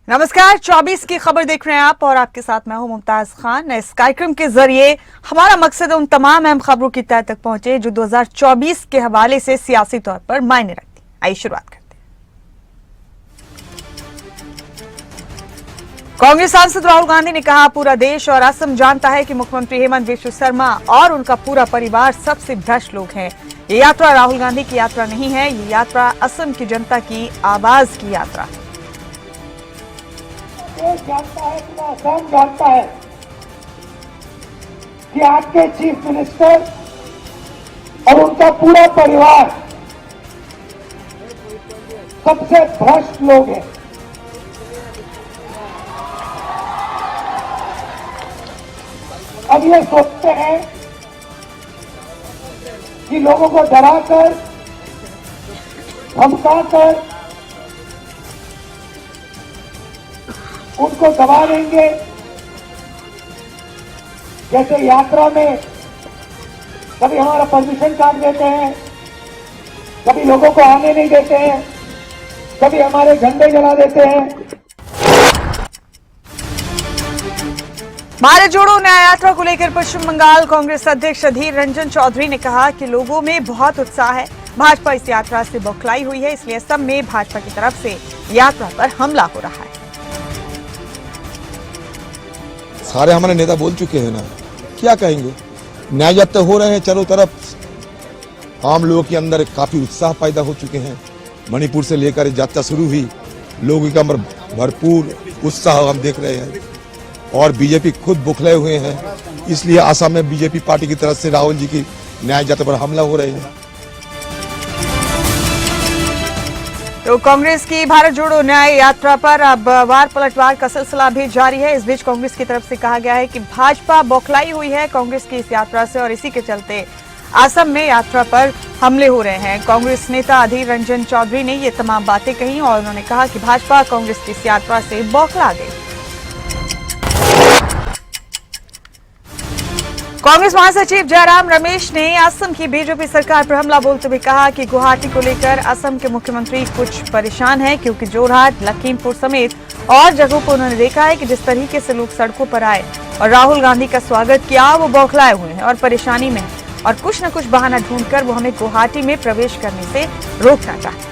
नमस्कार, 24 की खबर देख रहे हैं आप और आपके साथ मैं हूं मुमताज खान। इस कार्यक्रम के जरिए हमारा मकसद उन तमाम अहम खबरों की तह तक पहुंचे जो 2024 के हवाले से सियासी तौर पर मायने रखती। आइए शुरुआत करते हैं। कांग्रेस सांसद राहुल गांधी ने कहा, पूरा देश और असम जानता है कि मुख्यमंत्री हेमंत बिश्व शर्मा और उनका पूरा परिवार सबसे भ्रष्ट लोग हैं। ये यात्रा राहुल गांधी की यात्रा नहीं है, ये यात्रा असम की जनता की आवाज की यात्रा है। देश जानता है, पूरा असम जानता है कि आपके चीफ मिनिस्टर और उनका पूरा परिवार सबसे भ्रष्ट लोग हैं। अब ये सोचते हैं कि लोगों को डराकर, धमकाकर उनको दबा देंगे। जैसे यात्रा में कभी हमारा परमिशन काट देते हैं, कभी लोगों को आने नहीं देते हैं, कभी हमारे झंडे जला देते हैं। भारत जोड़ो न्याय यात्रा को लेकर पश्चिम बंगाल कांग्रेस अध्यक्ष अधीर रंजन चौधरी ने कहा कि लोगों में बहुत उत्साह है। भाजपा इस यात्रा से बौखलाई हुई है, इसलिए असम में भाजपा की तरफ से यात्रा पर हमला हो रहा है। सारे हमारे नेता बोल चुके हैं ना, क्या कहेंगे। न्याय यात्रा हो रहे हैं चारों तरफ, आम लोगों के अंदर काफी उत्साह पैदा हो चुके हैं। मणिपुर से लेकर यात्रा शुरू हुई, लोगों के अंदर भरपूर उत्साह हम देख रहे हैं और बीजेपी खुद बौखलाए हुए हैं। इसलिए असम में बीजेपी पार्टी की तरफ से राहुल जी की न्याय यात्रा पर हमला हो रहे हैं। तो कांग्रेस की भारत जोड़ो न्याय यात्रा पर अब वार पलटवार का सिलसिला भी जारी है। इस बीच कांग्रेस की तरफ से कहा गया है कि भाजपा बौखलाई हुई है कांग्रेस की इस यात्रा से और इसी के चलते असम में यात्रा पर हमले हो रहे हैं। कांग्रेस नेता अधीर रंजन चौधरी ने ये तमाम बातें कही और उन्होंने कहा कि भाजपा कांग्रेस की इस यात्रा से बौखला गई। कांग्रेस महासचिव जयराम रमेश ने असम की बीजेपी सरकार पर हमला बोलते हुए कहा कि गुवाहाटी को लेकर असम के मुख्यमंत्री कुछ परेशान हैं, क्योंकि जोरहाट, लखीमपुर समेत और जगहों पर उन्होंने देखा है कि जिस तरीके से लोग सड़कों पर आए और राहुल गांधी का स्वागत किया, वो बौखलाए हुए हैं और परेशानी में हैं और कुछ न कुछ बहाना ढूंढकर वो हमें गुवाहाटी में प्रवेश करने से रोकना चाहते हैं।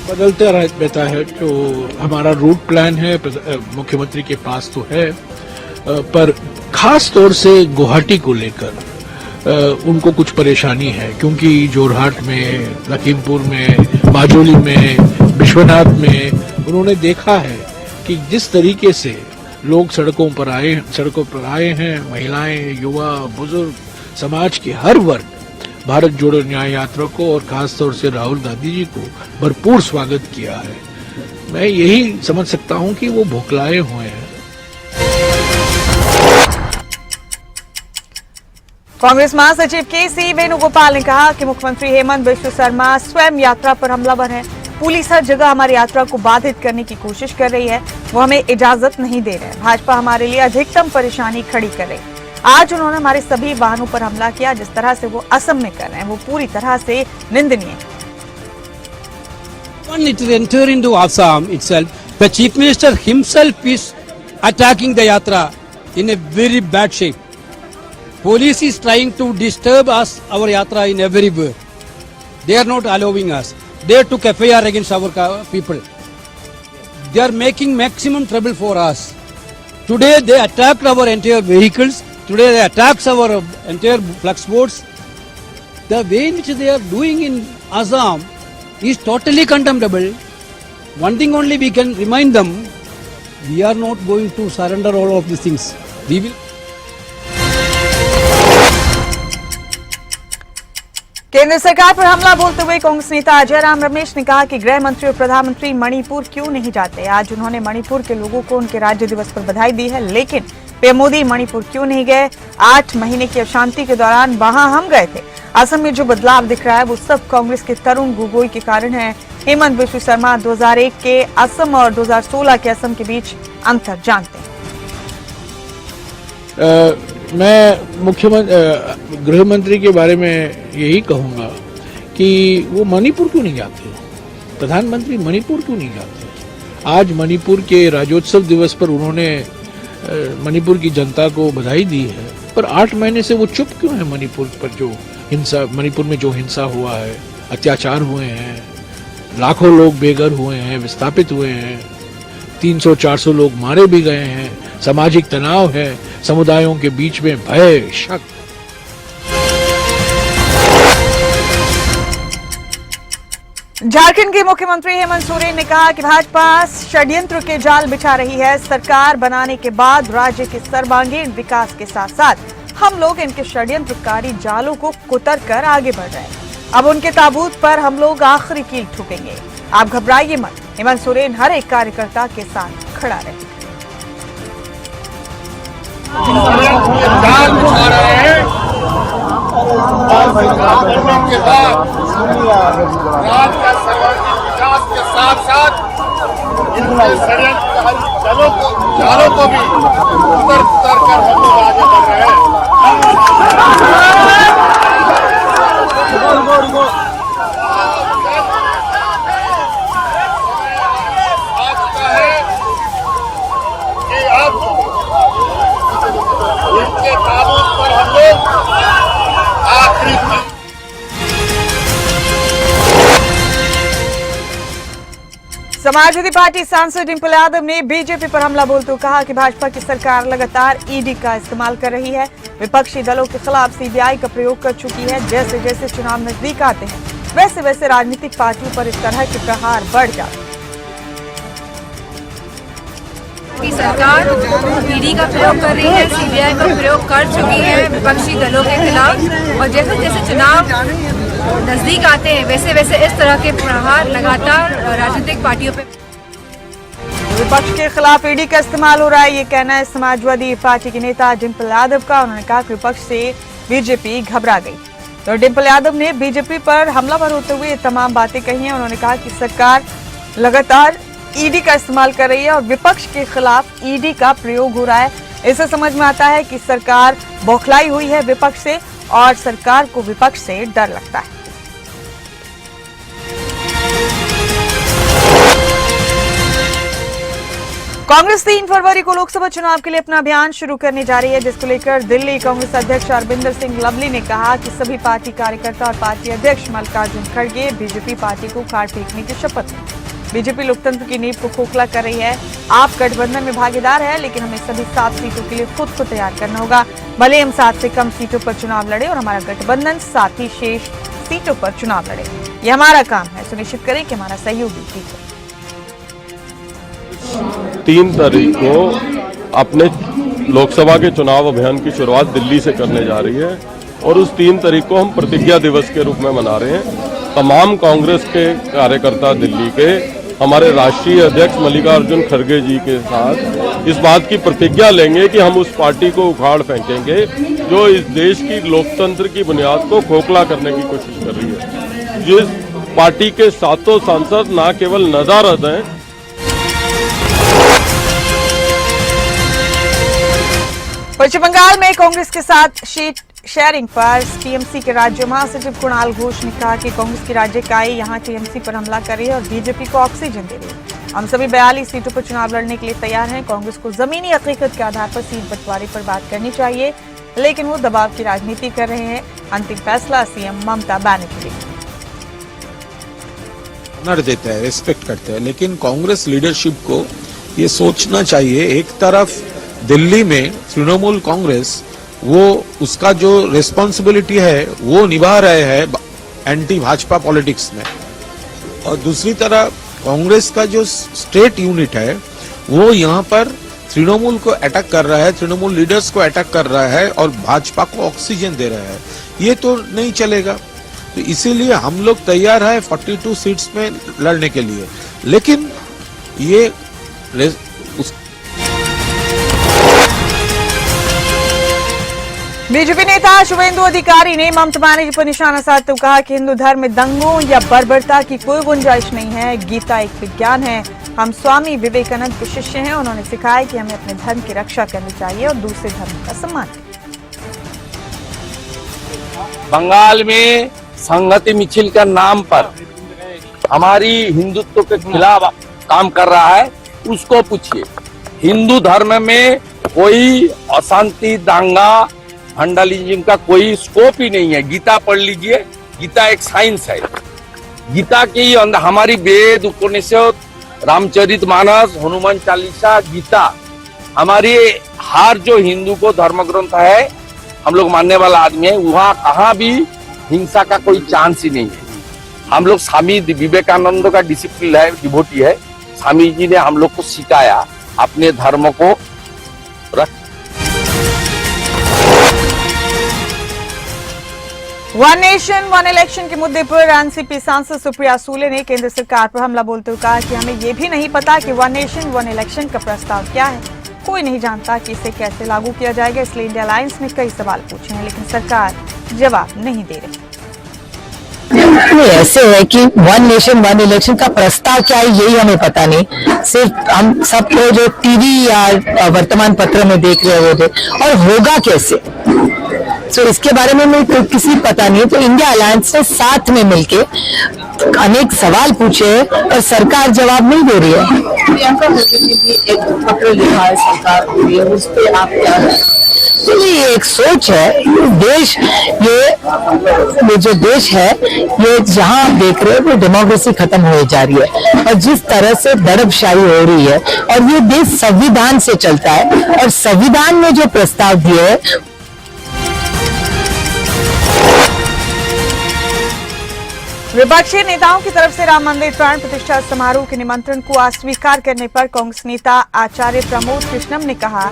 बदलता रहता है, तो हमारा रूट प्लान है मुख्यमंत्री के पास तो है, पर खास तौर से गुवाहाटी को लेकर उनको कुछ परेशानी है, क्योंकि जोरहाट में, लखीमपुर में, माजोली में, विश्वनाथ में उन्होंने देखा है कि जिस तरीके से लोग सड़कों पर आए हैं, महिलाएं, युवा, बुजुर्ग, समाज के हर वर्ग भारत जोड़ो न्याय यात्रा को और खास तौर से राहुल गांधी जी को भरपूर स्वागत किया है। मैं यही समझ सकता हूं कि वो बौखलाए हुए हैं। कांग्रेस महासचिव के.सी. वेणुगोपाल ने कहा कि मुख्यमंत्री हेमंत बिश्व शर्मा स्वयं यात्रा पर हमलावर हैं। पुलिस हर जगह हमारी यात्रा को बाधित करने की कोशिश कर रही है, वो हमें इजाजत नहीं दे रहे हैं। भाजपा हमारे लिए अधिकतम परेशानी खड़ी कर रही है। आज उन्होंने हमारे सभी वाहनों पर हमला किया, जिस तरह से वो असम में कर रहे हैं वो पूरी तरह से निंदनीय है। When it is enter into Assam itself, the Chief Minister himself is attacking the yatra in a very bad shape. Police is trying to disturb us, our yatra in everywhere. They are not allowing us. They took FIR against our people. They are making maximum trouble for us. Today they attacked our entire vehicles. Today they attacked our entire flux boards. The way in which they are doing in Assam is totally condemnable. One thing only we can remind them, we are not going to surrender all of these things. We will. केंद्र सरकार पर हमला बोलते हुए कांग्रेस नेता जयराम रमेश ने कहा कि गृह मंत्री और प्रधानमंत्री मणिपुर क्यों नहीं जाते। आज उन्होंने मणिपुर के लोगों को उनके राज्य दिवस पर बधाई दी है, लेकिन पीएम मोदी मणिपुर क्यों नहीं गए। 8 महीने की अशांति के दौरान वहां हम गए थे। असम में जो बदलाव दिख रहा है वो सब कांग्रेस के तरुण गोगोई के कारण है। हेमंत बिश्व शर्मा 2001 के असम और 2016 के असम के बीच अंतर जानते हैं। मैं मुख्यमंत्री गृह मंत्री के बारे में यही कहूंगा कि वो मणिपुर क्यों नहीं जाते, प्रधानमंत्री मणिपुर क्यों नहीं जाते। आज मणिपुर के राज्योत्सव दिवस पर उन्होंने मणिपुर की जनता को बधाई दी है, पर 8 महीने से वो चुप क्यों है? मणिपुर में जो हिंसा हुआ है, अत्याचार हुए हैं, लाखों लोग बेघर हुए हैं, विस्थापित हुए हैं, 300-400 लोग मारे भी गए हैं, सामाजिक तनाव है, समुदायों के बीच में भय, शक। झारखंड के मुख्यमंत्री हेमंत सोरेन ने कहा कि भाजपा षड्यंत्र के जाल बिछा रही है। सरकार बनाने के बाद राज्य के सर्वांगीण विकास के साथ साथ हम लोग इनके षड्यंत्रकारी जालों को कुतर कर आगे बढ़ रहे हैं। अब उनके ताबूत पर हम लोग आखिरी कील ठोकेंगे। आप घबराइए मत, हेमंत सोरेन हर एक कार्यकर्ता के साथ खड़ा रहे। राज्य का सर्वांगीण विकास के साथ साथ जालों को भी उतर कर हम लोग आगे बढ़ रहे हैं। आज का है कि अब इनके ताबूत पर हम लोग आखिरी समाजवादी पार्टी सांसद डिंपल यादव ने बीजेपी पर हमला बोलते हुए कहा कि भाजपा की सरकार लगातार ईडी का इस्तेमाल कर रही है, विपक्षी दलों के खिलाफ सीबीआई का प्रयोग कर चुकी है। जैसे जैसे चुनाव नजदीक आते हैं वैसे वैसे राजनीतिक पार्टियों पर इस तरह के प्रहार बढ़ जाते हैं। की सरकार ईडी का प्रयोग कर रही है, सीबीआई का प्रयोग कर चुकी है विपक्षी दलों के खिलाफ, और जैसे जैसे चुनाव नजदीक आते हैं वैसे वैसे इस तरह के प्रहार लगातार राजनीतिक पार्टियों पे। विपक्ष के खिलाफ ईडी का इस्तेमाल हो रहा है, ये कहना है समाजवादी पार्टी के नेता डिंपल यादव का। उन्होंने कहा कि विपक्ष से बीजेपी घबरा गई। तो डिंपल यादव ने बीजेपी पर हमलावर होते हुए तमाम बातें कही हैं। उन्होंने कहा कि सरकार लगातार ईडी का इस्तेमाल कर रही है और विपक्ष के खिलाफ ईडी का प्रयोग हो रहा है। इससे समझ में आता है कि सरकार बौखलाई हुई है विपक्ष से और सरकार को विपक्ष से डर लगता है। कांग्रेस 3 फरवरी को लोकसभा चुनाव के लिए अपना अभियान शुरू करने जा रही है, जिसको लेकर दिल्ली कांग्रेस अध्यक्ष अरविंदर सिंह लवली ने कहा कि सभी पार्टी कार्यकर्ता और पार्टी अध्यक्ष मल्लिकार्जुन खड़गे बीजेपी पार्टी को काट फेंकने की शपथ लें। बीजेपी लोकतंत्र की नींव को खोखला कर रही है। आप गठबंधन में भागीदार है, लेकिन हमें सभी 7 सीटों के लिए खुद को तैयार करना होगा। भले हम 7 से कम सीटों पर चुनाव लड़े और हमारा गठबंधन 7 ही शेष सीटों पर चुनाव लड़े। ये हमारा काम है, सुनिश्चित करें कि हमारा सहयोगी जीते। 3 तारीख को अपने लोकसभा के चुनाव अभियान की शुरुआत दिल्ली से करने जा रही है और उस 3 तारीख को हम प्रतिज्ञा दिवस के रूप में मना रहे हैं। तमाम कांग्रेस के कार्यकर्ता दिल्ली के हमारे राष्ट्रीय अध्यक्ष मल्लिकार्जुन खड़गे जी के साथ इस बात की प्रतिज्ञा लेंगे कि हम उस पार्टी को उखाड़ फेंकेंगे जो इस देश की लोकतंत्र की बुनियाद को खोखला करने की कोशिश कर रही है। जिस पार्टी के 7 सांसद न केवल नदारद हैं, पश्चिम बंगाल में कांग्रेस के साथ सीट शेयरिंग पर टीएमसी के राज्य महासचिव कुणाल घोष ने कहा कि कांग्रेस की राज्य इकाई यहां टीएमसी पर हमला कर रही है और बीजेपी को ऑक्सीजन दे रही है। हम सभी 42 सीटों पर चुनाव लड़ने के लिए तैयार हैं। कांग्रेस को जमीनी हकीकत के आधार पर सीट बंटवारे पर बात करनी चाहिए, लेकिन वो दबाव की राजनीति कर रहे हैं। अंतिम फैसला सीएम ममता बनर्जी ऑनर देते हैं, रिस्पेक्ट करते हैं, लेकिन कांग्रेस लीडरशिप को ये सोचना चाहिए, एक तरफ दिल्ली में तृणमूल कांग्रेस वो उसका जो रिस्पॉन्सिबिलिटी है वो निभा रहे हैं एंटी भाजपा पॉलिटिक्स में, और दूसरी तरफ कांग्रेस का जो स्टेट यूनिट है वो यहाँ पर तृणमूल को अटैक कर रहा है, तृणमूल लीडर्स को अटैक कर रहा है और भाजपा को ऑक्सीजन दे रहा है। ये तो नहीं चलेगा। तो इसीलिए हम लोग तैयार है 42 सीट्स में लड़ने के लिए, लेकिन ये बीजेपी नेता शुभेंदु अधिकारी ने ममता बनर्जी पर निशाना साधते हुए कहा कि हिंदू धर्म में दंगों या बर्बरता की कोई गुंजाइश नहीं है। गीता एक विज्ञान है। हम स्वामी विवेकानंद के शिष्य हैं। उन्होंने सिखाया कि हमें अपने धर्म की रक्षा करनी चाहिए और दूसरे धर्म का सम्मान। बंगाल में संहति मिছিল के नाम पर हमारी हिंदुत्व के खिलाफ काम कर रहा है। उसको पूछिए। हिंदू धर्म में कोई अशांति, दांगा, वैंडलिज्म का कोई स्कोप ही नहीं है। गीता पढ़ लीजिए, गीता एक साइंस है। गीता की अंदर हमारी वेद, उपनिषद, रामचरितमानस, हनुमान चालीसा, गीता, हमारी हर जो हिंदू को धर्म ग्रंथ है, हम लोग मानने वाला आदमी है, वहाँ कहाँ भी हिंसा का कोई चांस ही नहीं है। हम लोग स्वामी विवेकानंद का डिसिप्लिन है, डिवोटी है। स्वामी जी ने हम लोग को सिखाया अपने धर्म को रख। वन नेशन वन इलेक्शन के मुद्दे पर एनसीपी सांसद सुप्रिया सूले ने केंद्र सरकार पर हमला बोलते हुए कहा कि हमें ये भी नहीं पता कि वन नेशन वन इलेक्शन का प्रस्ताव क्या है। कोई नहीं जानता कि इसे कैसे लागू किया जाएगा, इसलिए इंडिया अलायंस ने कई सवाल पूछे हैं, लेकिन सरकार जवाब नहीं दे रही। ऐसे है कि वन नेशन वन इलेक्शन का प्रस्ताव क्या है यही हमें पता नहीं। सिर्फ हम सबको जो टीवी या वर्तमान पत्र में देख रहे होते, और होगा कैसे, तो इसके बारे में किसी पता नहीं। तो इंडिया अलायंस ने साथ में मिलके अनेक सवाल पूछे और सरकार जवाब नहीं दे रही है। प्रियंका मोदी ने भी एक पत्र लिखा है सरकार को, उस पर आप क्या है? तो ये एक सोच है, देश ये जो देश है, ये जहां आप देख रहे हैं वो डेमोक्रेसी खत्म हो जा रही है, और जिस तरह से दड़बशाही हो रही है, और ये देश संविधान से चलता है, और संविधान में जो प्रस्ताव दिए है। विपक्षी नेताओं की तरफ से राम मंदिर प्राण प्रतिष्ठा समारोह के निमंत्रण को अस्वीकार करने पर कांग्रेस नेता आचार्य प्रमोद कृष्णम ने कहा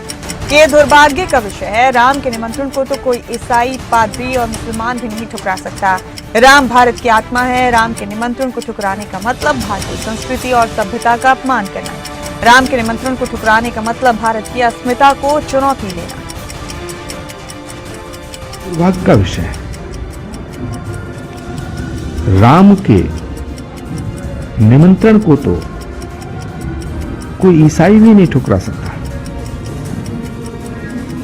कि ये दुर्भाग्य का विषय है। राम के निमंत्रण को तो कोई ईसाई, पादरी और मुसलमान भी नहीं ठुकरा सकता। राम भारत की आत्मा है। राम के निमंत्रण को ठुकराने का मतलब भारतीय संस्कृति और सभ्यता का अपमान करना है। राम के निमंत्रण को ठुकराने का मतलब भारत की अस्मिता को चुनौती देना। दुर्भाग्य का विषय है। राम के निमंत्रण को तो कोई ईसाई भी नहीं ठुकरा सकता।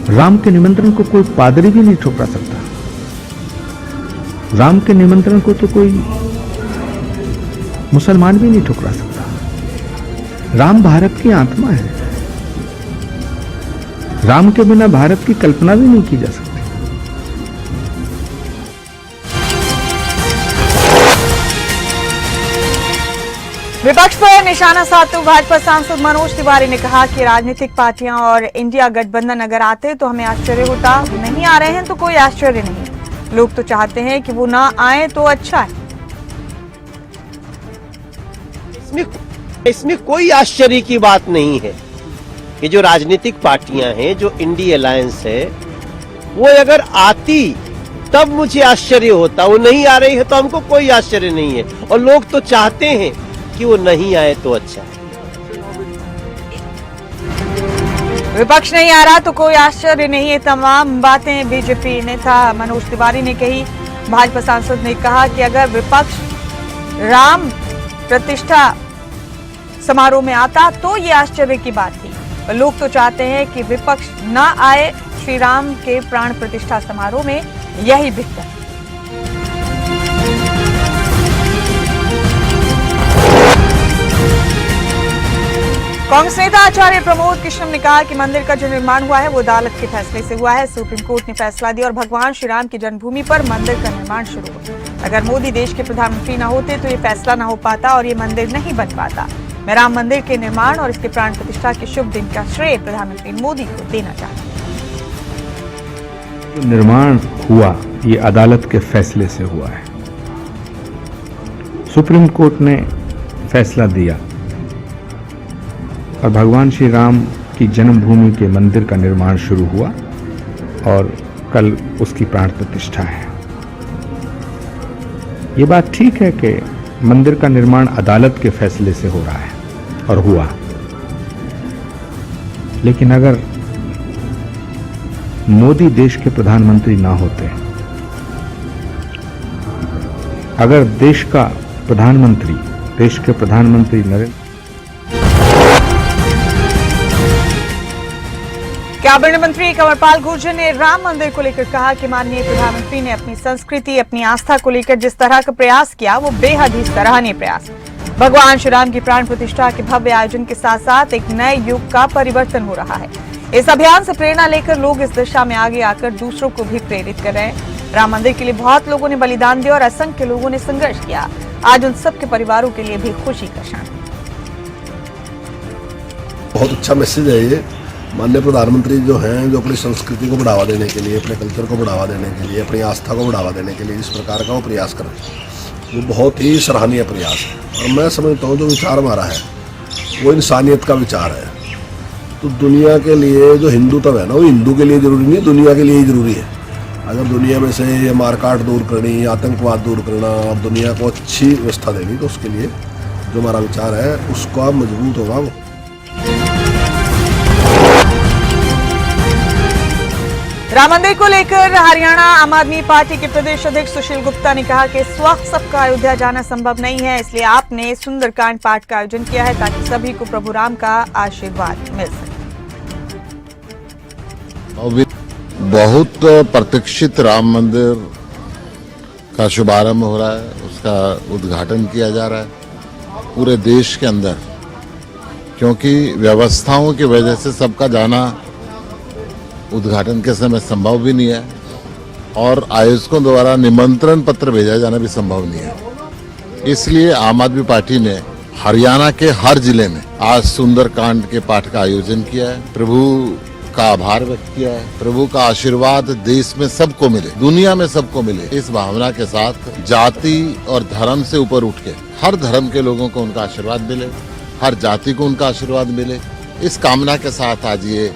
राम के निमंत्रण को कोई पादरी भी नहीं ठुकरा सकता। राम के निमंत्रण को तो कोई मुसलमान भी नहीं ठुकरा सकता। राम भारत की आत्मा है। राम के बिना भारत की कल्पना भी नहीं की जा सकती। विपक्ष पर निशाना साधते हुए भाजपा सांसद मनोज तिवारी ने कहा कि राजनीतिक पार्टियां और इंडिया गठबंधन अगर आते तो हमें आश्चर्य होता। नहीं आ रहे हैं तो कोई आश्चर्य नहीं। लोग तो चाहते हैं कि वो ना आए तो अच्छा है। इसमें कोई आश्चर्य की बात नहीं है कि जो राजनीतिक पार्टियां हैं, जो इंडिया अलायंस है, वो अगर आती तब मुझे आश्चर्य होता। वो नहीं आ रही है तो हमको कोई आश्चर्य नहीं है, और लोग तो चाहते हैं कि वो नहीं आए तो अच्छा है। विपक्ष नहीं आ रहा तो कोई आश्चर्य नहीं है। तमाम बातें बीजेपी नेता मनोज तिवारी ने कही। भाजपा सांसद ने कहा कि अगर विपक्ष राम प्रतिष्ठा समारोह में आता तो ये आश्चर्य की बात थी। लोग तो चाहते हैं कि विपक्ष ना आए श्री राम के प्राण प्रतिष्ठा समारोह में, यही बेहतर। कांग्रेस नेता आचार्य प्रमोद कृष्णम ने कहा कि मंदिर का जो निर्माण हुआ है वो अदालत के फैसले से हुआ है। सुप्रीम कोर्ट ने फैसला दिया और भगवान श्री राम की जन्मभूमि पर मंदिर का निर्माण शुरू हुआ। अगर मोदी देश के प्रधानमंत्री न होते तो ये फैसला न हो पाता और ये मंदिर नहीं बन पाता। मैं राम मंदिर के निर्माण और इसके प्राण प्रतिष्ठा के शुभ दिन का श्रेय प्रधानमंत्री मोदी को देना चाहता हूं। जो निर्माण हुआ ये अदालत के फैसले से हुआ है। सुप्रीम कोर्ट ने फैसला दिया और भगवान श्री राम की जन्मभूमि के मंदिर का निर्माण शुरू हुआ और कल उसकी प्राण प्रतिष्ठा है। ये बात ठीक है कि मंदिर का निर्माण अदालत के फैसले से हो रहा है और हुआ, लेकिन अगर मोदी देश के प्रधानमंत्री ना होते, अगर देश के प्रधानमंत्री नरेंद्र कैबिनेट मंत्री कंवरपाल गुर्जर ने राम मंदिर को लेकर कहा कि माननीय प्रधानमंत्री ने अपनी संस्कृति, अपनी आस्था को लेकर जिस तरह का प्रयास किया वो बेहद ही सराहनीय प्रयास। भगवान श्री राम की प्राण प्रतिष्ठा के भव्य आयोजन के साथ साथ एक नए युग का परिवर्तन हो रहा है। इस अभियान से प्रेरणा लेकर लोग इस दिशा में आगे आकर दूसरों को भी प्रेरित कर रहे हैं। राम मंदिर के लिए बहुत लोगों ने बलिदान दिया और असंख्य लोगों ने संघर्ष किया। आज उन सबके परिवारों के लिए भी खुशी का क्षण। बहुत अच्छा मैसेज है ये। माननीय प्रधानमंत्री जो हैं, जो अपनी संस्कृति को बढ़ावा देने के लिए, अपने कल्चर को बढ़ावा देने के लिए, अपनी आस्था को बढ़ावा देने के लिए जिस प्रकार का वो प्रयास कर रहे हैं, वो बहुत ही सराहनीय प्रयास है। और मैं समझता हूँ जो विचार हमारा है वो इंसानियत का विचार है। तो दुनिया के लिए जो हिंदुत्व है ना, वो हिंदू के लिए जरूरी नहीं, दुनिया के लिए ही जरूरी है। अगर दुनिया में से ये मारकाट दूर करनी, आतंकवाद दूर करना और दुनिया को अच्छी व्यवस्था देनी, तो उसके लिए जो हमारा विचार है उसका मजबूत होगा वो। राम मंदिर को लेकर हरियाणा आम आदमी पार्टी के प्रदेश अध्यक्ष सुशील गुप्ता ने कहा कि इस वक्त सबका अयोध्या जाना संभव नहीं है, इसलिए आपने सुंदरकांड पाठ का आयोजन किया है ताकि सभी को प्रभु राम का आशीर्वाद मिल सके। बहुत प्रतीक्षित राम मंदिर का शुभारंभ हो रहा है, उसका उद्घाटन किया जा रहा है पूरे देश के अंदर, क्योंकि व्यवस्थाओं की वजह से सबका जाना उद्घाटन के समय संभव भी नहीं है और आयोजकों द्वारा निमंत्रण पत्र भेजा जाना भी संभव नहीं है। इसलिए आम आदमी पार्टी ने हरियाणा के हर जिले में आज सुंदरकांड के पाठ का आयोजन किया है। प्रभु का आभार व्यक्त किया है। प्रभु का आशीर्वाद देश में सबको मिले, दुनिया में सबको मिले, इस भावना के साथ जाति और धर्म से ऊपर उठ के हर धर्म के लोगों को उनका आशीर्वाद मिले, हर जाति को उनका आशीर्वाद मिले, इस कामना के साथ आज ये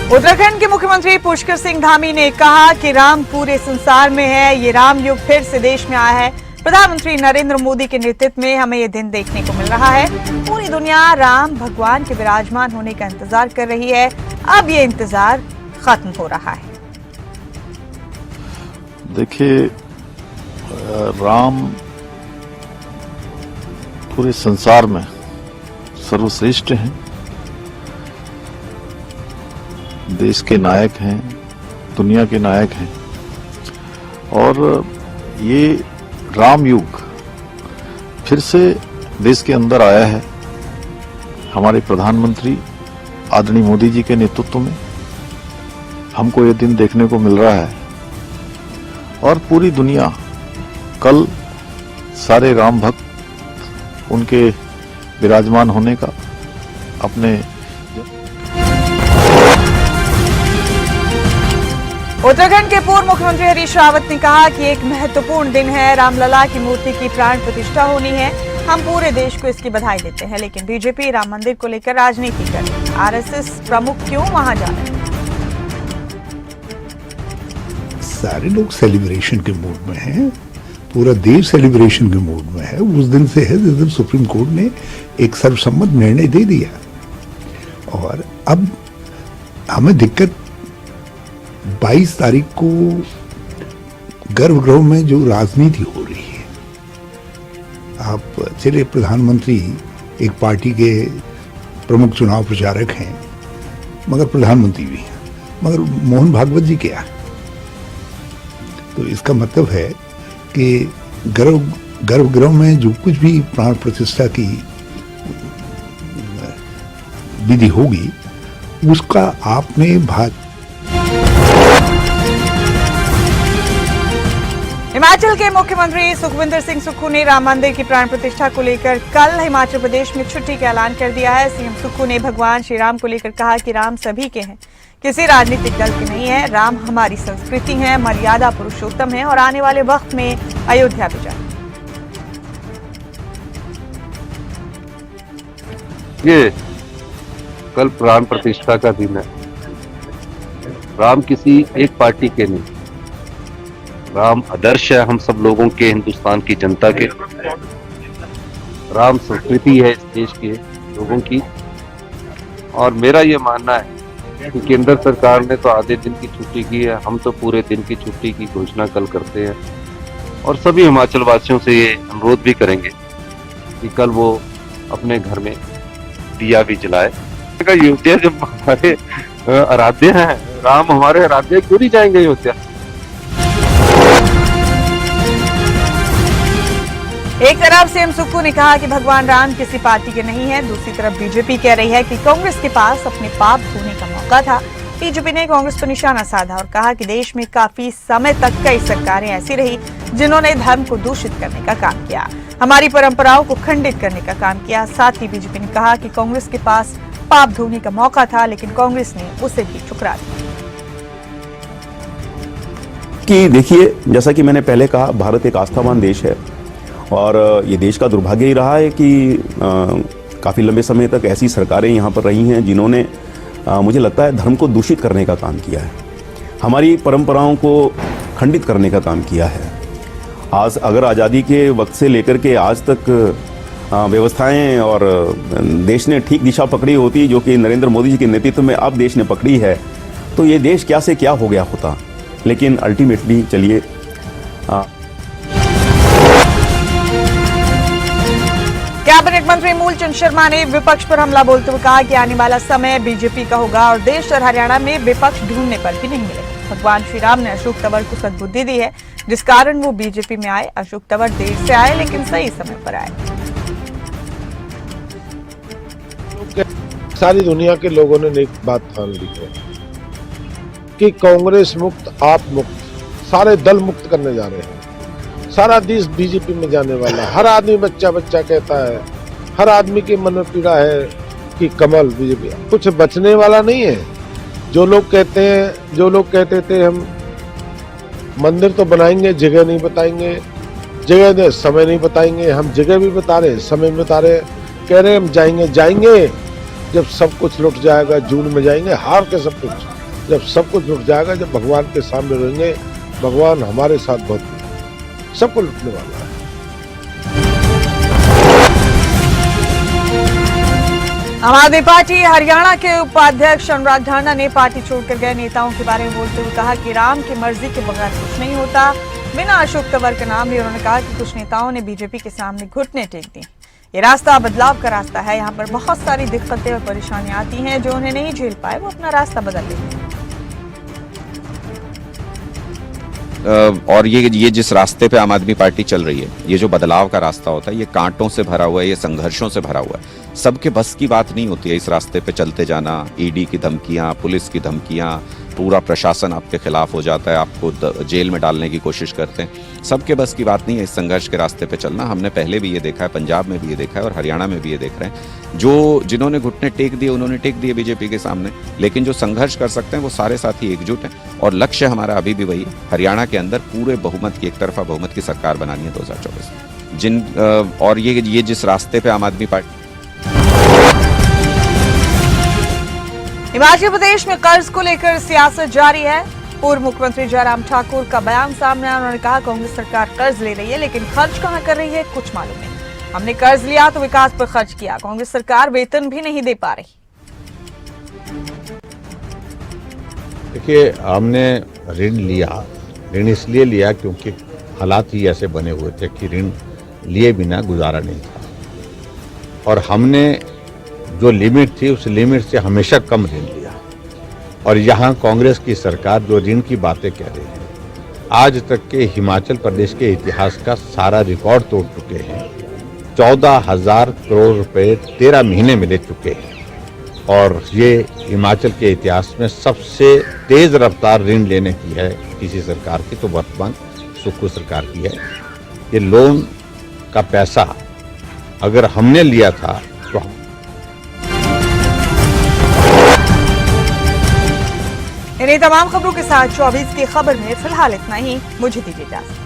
उत्तराखंड के मुख्यमंत्री पुष्कर सिंह धामी ने कहा कि राम पूरे संसार में है, ये राम युग फिर से देश में आया है। प्रधानमंत्री नरेंद्र मोदी के नेतृत्व में हमें ये दिन देखने को मिल रहा है। पूरी दुनिया राम भगवान के विराजमान होने का इंतजार कर रही है। अब ये इंतजार खत्म हो रहा है। देखिए, राम पूरे संसार में सर्वश्रेष्ठ हैं, देश के नायक हैं, दुनिया के नायक हैं और ये राम युग फिर से देश के अंदर आया है। हमारे प्रधानमंत्री आदरणीय मोदी जी के नेतृत्व में हमको ये दिन देखने को मिल रहा है और पूरी दुनिया कल सारे राम भक्त उनके विराजमान होने का अपने उत्तराखंड के पूर्व मुख्यमंत्री हरीश रावत ने कहा कि एक महत्वपूर्ण दिन है, रामलला की मूर्ति की प्राण प्रतिष्ठा होनी है। हम पूरे देश को इसकी बधाई देते हैं, लेकिन बीजेपी राम मंदिर को लेकर राजनीति कर रही है। आरएसएस प्रमुख क्यों वहां जा रहे हैं? सारे लोग सेलिब्रेशन के मूड में हैं, पूरा देश सेलिब्रेशन के मूड में है। उस दिन से है जिस दिन सुप्रीम कोर्ट ने एक सर्वसम्मत निर्णय दे दिया और अब हमें दिक्कत 22 तारीख को गर्भगृह में जो राजनीति हो रही है। आप चलिए, प्रधानमंत्री एक पार्टी के प्रमुख चुनाव प्रचारक हैं, मगर प्रधानमंत्री भी हैं, मगर मोहन भागवत जी क्या है? तो इसका मतलब है कि गर्भगृह में जो कुछ भी प्राण प्रतिष्ठा की विधि होगी उसका आपने हिमाचल के मुख्यमंत्री सुखविंदर सिंह सुक्खू ने राम मंदिर की प्राण प्रतिष्ठा को लेकर कल हिमाचल प्रदेश में छुट्टी का ऐलान कर दिया है। सीएम सुक्खू ने भगवान श्री राम को लेकर कहा कि राम सभी के हैं, किसी राजनीतिक दल के नहीं है। राम हमारी संस्कृति है, मर्यादा पुरुषोत्तम है और आने वाले वक्त में अयोध्या भी जाए। ये कल प्राण प्रतिष्ठा का दिन है। राम किसी एक पार्टी के नहीं, राम आदर्श है हम सब लोगों के, हिंदुस्तान की जनता के। राम संस्कृति है इस देश के लोगों की। और मेरा ये मानना है कि केंद्र सरकार ने तो आधे दिन की छुट्टी की है, हम तो पूरे दिन की छुट्टी की घोषणा कल करते हैं और सभी हिमाचल वासियों से ये अनुरोध भी करेंगे कि कल वो अपने घर में दिया भी जलाए। अयोध्या जब हमारे आराध्य हैं, राम हमारे आराध्य, क्यों नहीं जाएंगे अयोध्या? एक तरफ सीएम सुक्खू ने कहा कि भगवान राम किसी पार्टी के नहीं है, दूसरी तरफ बीजेपी कह रही है कि कांग्रेस के पास अपने पाप धोने का मौका था। बीजेपी ने कांग्रेस पर निशाना साधा और कहा कि देश में काफी समय तक कई सरकारें ऐसी रही जिन्होंने धर्म को दूषित करने का काम किया, हमारी परंपराओं को खंडित करने का काम किया। साथ ही बीजेपी ने कहा कि कांग्रेस के पास पाप धोने का मौका था, लेकिन कांग्रेस ने उसे भी ठुकरा दिया। कि देखिए, जैसा कि मैंने पहले कहा, भारत एक आस्थावान देश है और ये देश का दुर्भाग्य ही रहा है कि काफ़ी लंबे समय तक ऐसी सरकारें यहाँ पर रही हैं जिन्होंने मुझे लगता है धर्म को दूषित करने का काम किया है, हमारी परंपराओं को खंडित करने का काम किया है। आज अगर आज़ादी के वक्त से लेकर के आज तक व्यवस्थाएं और देश ने ठीक दिशा पकड़ी होती, जो कि नरेंद्र मोदी जी के नेतृत्व में अब देश ने पकड़ी है, तो ये देश क्या से क्या हो गया होता। लेकिन अल्टीमेटली चलिए, कैबिनेट मंत्री मूलचंद शर्मा ने विपक्ष पर हमला बोलते हुए कहा कि आने वाला समय बीजेपी का होगा और देश और हरियाणा में विपक्ष ढूंढने पर भी नहीं मिलेगा। भगवान श्री राम ने अशोक तंवर को सद्बुद्धि दी है, जिस कारण वो बीजेपी में आए। अशोक तंवर देर से आए लेकिन सही समय पर आए। सारी दुनिया के लोगों ने एक बात ठान ली है कि कांग्रेस मुक्त, आप मुक्त, सारे दल मुक्त करने जा रहे हैं। सारा देश बीजेपी में जाने वाला है। हर आदमी बच्चा बच्चा कहता है, हर आदमी के मन में पीड़ा है कि कमल बीजेपी, कुछ बचने वाला नहीं है। जो लोग कहते हैं, जो लोग कहते थे हम मंदिर तो बनाएंगे, जगह नहीं बताएंगे, जगह दे समय नहीं बताएंगे, हम जगह भी बता रहे, समय भी बता रहे, कह रहे हम जाएंगे जब सब कुछ लुट जाएगा, जून में जाएंगे, हार के सब कुछ, जब सब कुछ लुट जाएगा, जब भगवान के सामने रहेंगे, भगवान हमारे साथ बहुत सबको लुटने वाला है। आम आदमी पार्टी हरियाणा के उपाध्यक्ष अनुराग ठाकुर ने पार्टी छोड़कर गए नेताओं के बारे में बोलते हुए कहा कि राम की मर्जी के बगैर कुछ नहीं होता। बिना अशोक तंवर का नाम लिए उन्होंने कहा कि कुछ नेताओं ने बीजेपी के सामने घुटने टेक दिए। ये रास्ता बदलाव का रास्ता है, यहाँ पर बहुत सारी दिक्कतें और परेशानियां आती हैं, जो उन्हें नहीं झेल पाए वो अपना रास्ता बदल लेते हैं। और ये जिस रास्ते पे आम आदमी पार्टी चल रही है, ये जो बदलाव का रास्ता होता है, ये कांटों से भरा हुआ है, ये संघर्षों से भरा हुआ है। सबके बस की बात नहीं होती है इस रास्ते पे चलते जाना। ईडी की धमकियां, पुलिस की धमकियां, पूरा प्रशासन आपके खिलाफ हो जाता है, आपको जेल में डालने की कोशिश करते हैं। सबके बस की बात नहीं है इस संघर्ष के रास्ते पे चलना। हमने पहले भी ये देखा है, पंजाब में भी ये देखा है और हरियाणा में भी ये देख रहे हैं। जिन्होंने घुटने टेक दिए उन्होंने टेक दिए बीजेपी के सामने, लेकिन जो संघर्ष कर सकते हैं वो सारे साथी एकजुट हैं और लक्ष्य हमारा अभी भी वही है, हरियाणा के अंदर पूरे बहुमत की, एक तरफा बहुमत की सरकार बनानी है 2024 में। और ये जिस रास्ते पे आम आदमी पार्टी। हिमाचल प्रदेश में कर्ज को लेकर सियासत जारी है। पूर्व मुख्यमंत्री जयराम ठाकुर का बयान सामने आया। उन्होंने कहा कांग्रेस सरकार कर्ज ले रही है, लेकिन खर्च कहां कर रही है कुछ मालूम नहीं। हमने कर्ज लिया तो विकास पर खर्च किया, कांग्रेस सरकार वेतन भी नहीं दे पा रही। देखिए, हमने ऋण लिया, ऋण इसलिए लिया क्योंकि हालात ही ऐसे बने हुए थे कि ऋण लिए बिना गुजारा नहीं था और हमने जो लिमिट थी उस लिमिट से हमेशा कम ऋण लिया। और यहाँ कांग्रेस की सरकार जो ऋण की बातें कह रही है, आज तक के हिमाचल प्रदेश के इतिहास का सारा रिकॉर्ड तोड़ चुके हैं। 14,000 करोड़ रुपए 13 महीने में ले चुके हैं और ये हिमाचल के इतिहास में सबसे तेज रफ्तार ऋण लेने की है किसी सरकार की, तो वर्तमान सुक्खू सरकार की है। ये लोन का पैसा अगर हमने लिया था तो इन्हीं तमाम खबरों के साथ 24 की खबर में फिलहाल इतना ही। मुझे दीजिए इजाजत।